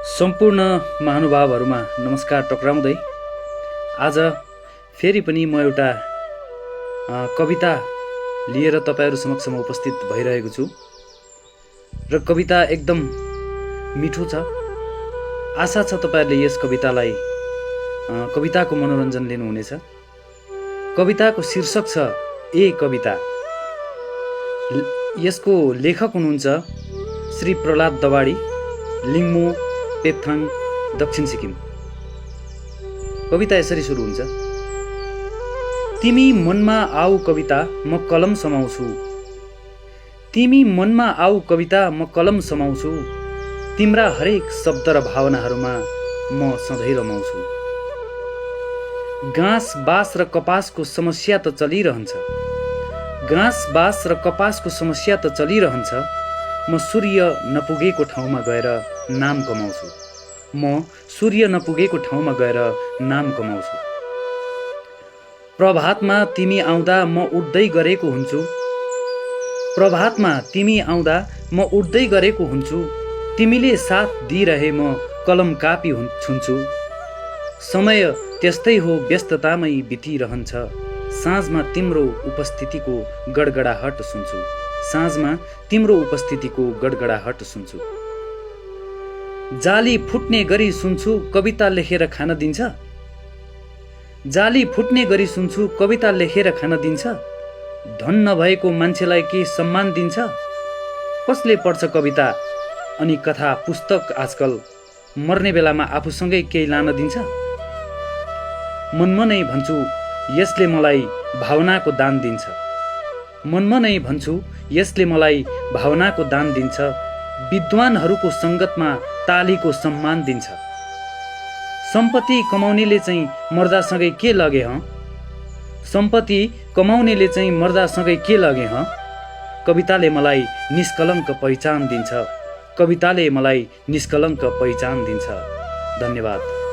सम्पूर्ण महानुभावहरुमा नमस्कार टक्राउँदै आज फेरि पनि म एउटा कविता लिएर तपाईहरु समक्षमा उपस्थित भइरहेको छु र कविता एकदम मिठो छ। आशा छ तपाईहरुले यस कवितालाई कविताको मनोरञ्जन लिनुहुनेछ। कविताको शीर्षक छ ए कविता। यसको लेखक हुनुहुन्छ श्री प्रहलाद दवाडी, लिङ्मो, पेप्थाङ, दक्षिण सिक्किम। कविता यसरी सुरु हुन्छ। तिमी मनमा आऊ कविता म कलम समाउँछु। तिमी मनमा आऊ कविता म कलम समाउँछु। तिम्रा हरेक शब्द र भावनाहरूमा म सधैँ रमाउँछु। घाँस बाँस र कपासको समस्या त चलिरहन्छ। घाँस बाँस र कपासको समस्या त चलिरहन्छ। म सूर्य नपुगेको ठाउँमा गएर नाम कमाउँछु। म सूर्य नपुगेको ठाउँमा गएर नाम कमाउँछु। प्रभातमा तिमी आउँदा म उड्दै गरेको हुन्छु। प्रभातमा तिमी आउँदा म उड्दै गरेको हुन्छु। तिमीले साथ दिइरहे म कलम कापी छुन्छु। समय त्यस्तै हो, व्यस्ततामै बितिरहन्छ। साँझमा तिम्रो उपस्थितिको गडगडाहट सुन्छु। साँझमा तिम्रो उपस्थितिको गडगडाहट सुन्छु। जाली फुट्ने गरी सुन्छु कविता लेखेर खान दिन्छ। जाली फुट्ने गरी सुन्छु कविता लेखेर खान दिन्छ। धन नभएको मान्छेलाई के सम्मान दिन्छ। कसले पढ्छ कविता अनि कथा पुस्तक आजकल। मर्ने बेलामा आफूसँगै केही लान दिन्छ। मनमा नै भन्छु यसले मलाई भावनाको दान दिन्छ। मनमा नै भन्छु यसले मलाई भावनाको दान दिन्छ। विद्वानहरूको संगतमा तालीको सम्मान दिन्छ। सम्पत्ति कमाउनेले चाहिँ मर्दासँगै के लगे हँ। सम्पत्ति कमाउनेले चाहिँ मर्दासँगै के लगे हँ। कविताले मलाई निष्कलङ्क पहिचान दिन्छ। कविताले मलाई निष्कलङ्क पहिचान दिन्छ। धन्यवाद।